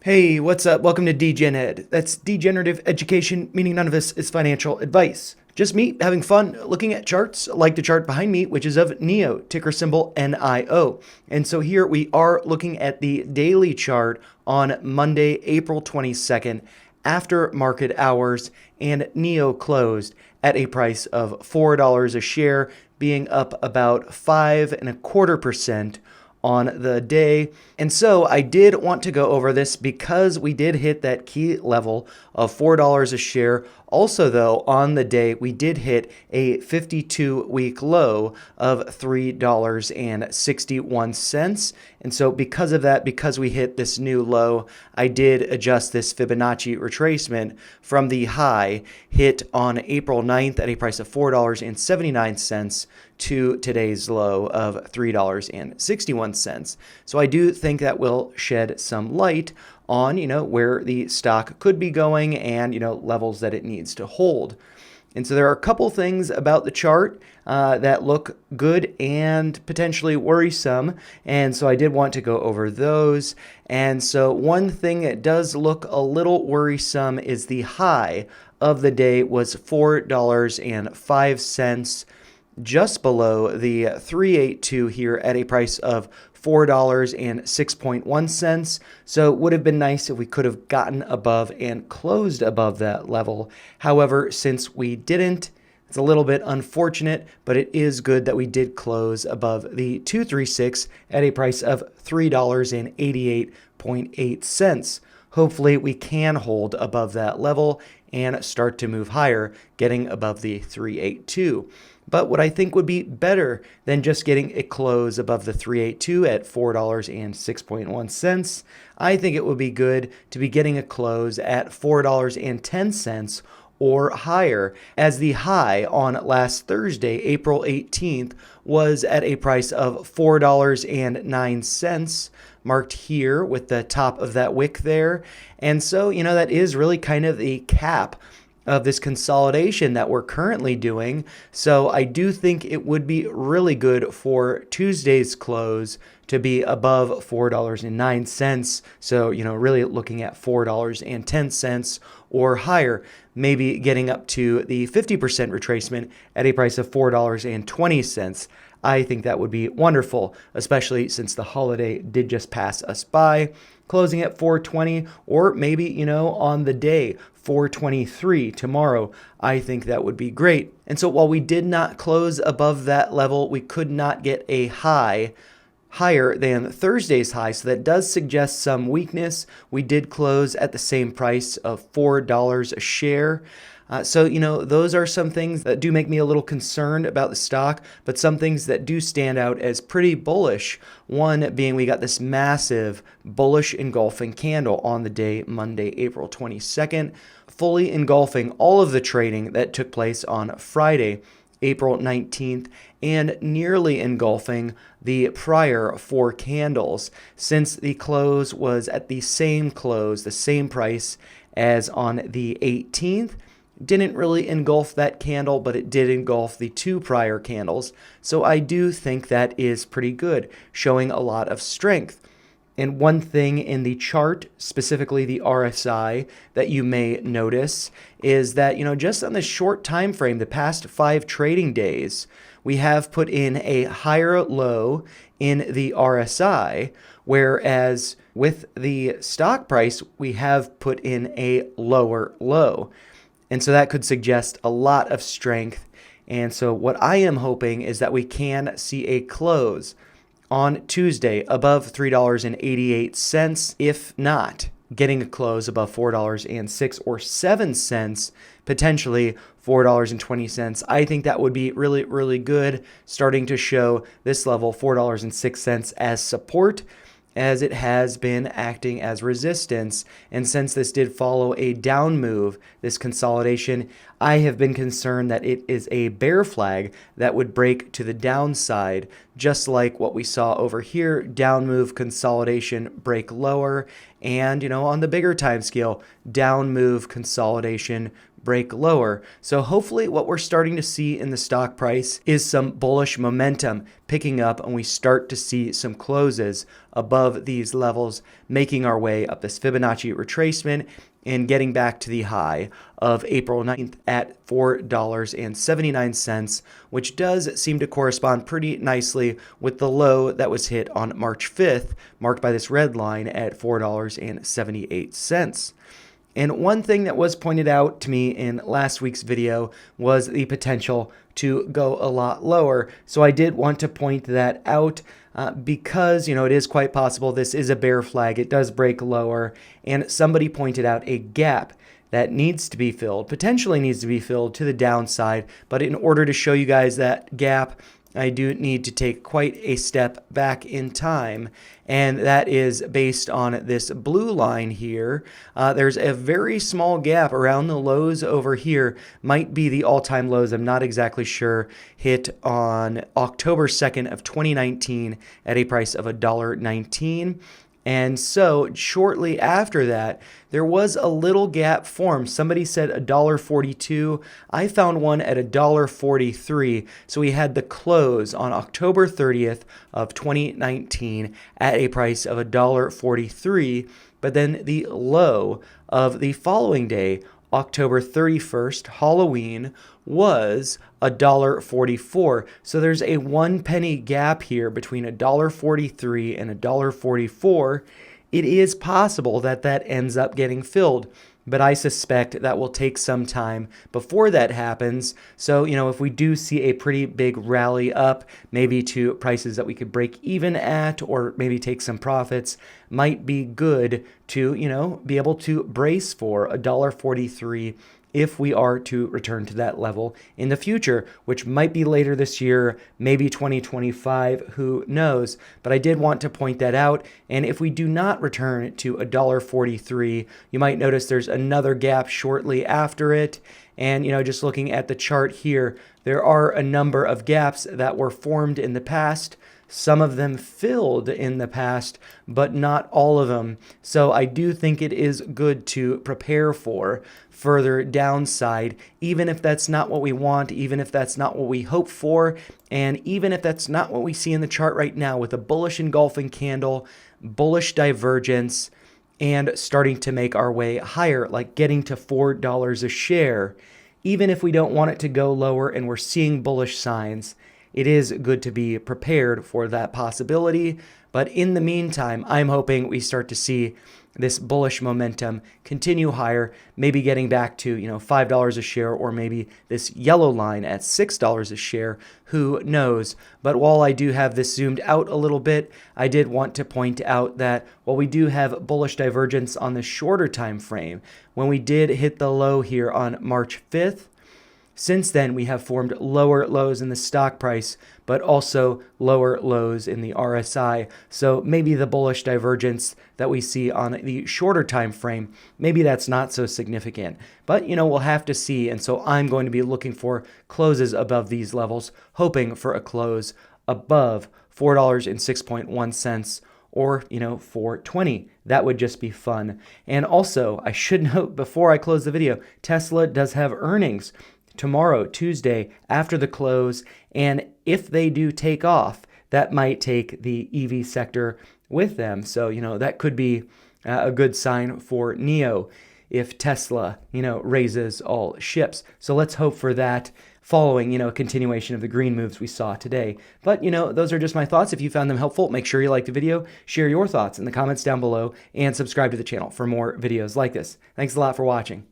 Hey, what's up? Welcome to DGen Ed. That's degenerative education, meaning none of this is financial advice. Just me having fun looking at charts, like the chart behind me, which is of Nio, ticker symbol NIO. And so here we are looking at the daily chart on Monday, April 22nd, after market hours, and Nio closed at a price of $4 a share, being up about 5.25% on the day. And so I did want to go over this because we did hit that key level of $4 a share. Also, though, on the day, we did hit a 52-week low of $3.61. And so because of that, because we hit this new low, I did adjust this Fibonacci retracement from the high hit on April 9th at a price of $4.79 to today's low of $3.61. So I do think that will shed some light on, where the stock could be going and, levels that it needs to hold. And so there are a couple things about the chart that look good and potentially worrisome. And so I did want to go over those. And so one thing that does look a little worrisome is the high of the day was $4.05, just below the 382 here at a price of $4.06.1. So it would have been nice if we could have gotten above and closed above that level. However, since we didn't, it's a little bit unfortunate, but it is good that we did close above the 236 at a price of $3.88.8. Hopefully we can hold above that level and start to move higher, getting above the 382. But what I think would be better than just getting a close above the 382 at $4.06.1, I think it would be good to be getting a close at $4.10 or higher, as the high on last Thursday, April 18th, was at a price of $4.09, marked here with the top of that wick there. And so, that is really kind of the cap of this consolidation that we're currently doing. So I do think it would be really good for Tuesday's close to be above $4.09. So, really looking at $4.10 or higher, maybe getting up to the 50% retracement at a price of $4.20. I think that would be wonderful, especially since the holiday did just pass us by, closing at 420, or maybe, on the day, 423 tomorrow. I think that would be great. And so while we did not close above that level, we could not get a high higher than Thursday's high, so that does suggest some weakness. We did close at the same price of $4 a share. So, those are some things that do make me a little concerned about the stock, but some things that do stand out as pretty bullish. One being we got this massive bullish engulfing candle on the day, Monday, April 22nd, fully engulfing all of the trading that took place on Friday, April 19th, and nearly engulfing the prior four candles, since the close was at the same close, the same price as on the 18th. Didn't really engulf that candle, but it did engulf the two prior candles. So I do think that is pretty good, showing a lot of strength. And one thing in the chart, specifically the RSI, that you may notice is that, just on the short time frame, the past 5 trading days, we have put in a higher low in the RSI, whereas with the stock price, we have put in a lower low. And so that could suggest a lot of strength. And so what I am hoping is that we can see a close on Tuesday above $3.88. If not, getting a close above $4.06 or 7 cents, potentially $4.20. I think that would be really, really good, starting to show this level, $4.06, as support, as it has been acting as resistance. And since this did follow a down move, this consolidation, I have been concerned that it is a bear flag that would break to the downside, just like what we saw over here, down move, consolidation, break lower, and, on the bigger time scale, down move, consolidation, break lower. So hopefully what we're starting to see in the stock price is some bullish momentum picking up, and we start to see some closes above these levels, making our way up this Fibonacci retracement and getting back to the high of April 9th at $4.79, which does seem to correspond pretty nicely with the low that was hit on March 5th, marked by this red line at $4.78. And one thing that was pointed out to me in last week's video was the potential to go a lot lower. So I did want to point that out because, it is quite possible this is a bear flag. It does break lower. And somebody pointed out a gap that needs to be filled, potentially needs to be filled to the downside. But in order to show you guys that gap, I do need to take quite a step back in time, and that is based on this blue line here. There's a very small gap around the lows over here, might be the all-time lows, I'm not exactly sure, hit on October 2nd of 2019 at a price of $1.19. And so shortly after that, there was a little gap formed. Somebody said $1.42. I found one at $1.43. So we had the close on October 30th of 2019 at a price of $1.43. But then the low of the following day, October 31st, Halloween, was $1.44. So there's a 1 penny gap here between $1.43 and $1.44. It is possible that that ends up getting filled, but I suspect that will take some time before that happens. So, if we do see a pretty big rally up, maybe to prices that we could break even at, or maybe take some profits, might be good to, be able to brace for $1.43 if we are to return to that level in the future, which might be later this year, maybe 2025, who knows. But I did want to point that out. And if we do not return to $1.43, you might notice there's another gap shortly after it. And, just looking at the chart here, there are a number of gaps that were formed in the past. Some of them filled in the past, but not all of them. So I do think it is good to prepare for further downside, even if that's not what we want, even if that's not what we hope for, and even if that's not what we see in the chart right now with a bullish engulfing candle, bullish divergence, and starting to make our way higher, like getting to $4 a share. Even if we don't want it to go lower and we're seeing bullish signs, it is good to be prepared for that possibility. But in the meantime, I'm hoping we start to see this bullish momentum continue higher, maybe getting back to, $5 a share, or maybe this yellow line at $6 a share. Who knows? But while I do have this zoomed out a little bit, I did want to point out that while we do have bullish divergence on the shorter time frame, when we did hit the low here on March 5th, since then, we have formed lower lows in the stock price, but also lower lows in the RSI. So maybe the bullish divergence that we see on the shorter time frame, maybe that's not so significant. But, we'll have to see. And so I'm going to be looking for closes above these levels, hoping for a close above $4.06.1 or, $4.20. That would just be fun. And also, I should note before I close the video, Tesla does have earnings tomorrow, Tuesday, after the close. And if they do take off, that might take the EV sector with them. So, that could be a good sign for Nio if Tesla, raises all ships. So let's hope for that following, a continuation of the green moves we saw today. But, those are just my thoughts. If you found them helpful, make sure you like the video, share your thoughts in the comments down below, and subscribe to the channel for more videos like this. Thanks a lot for watching.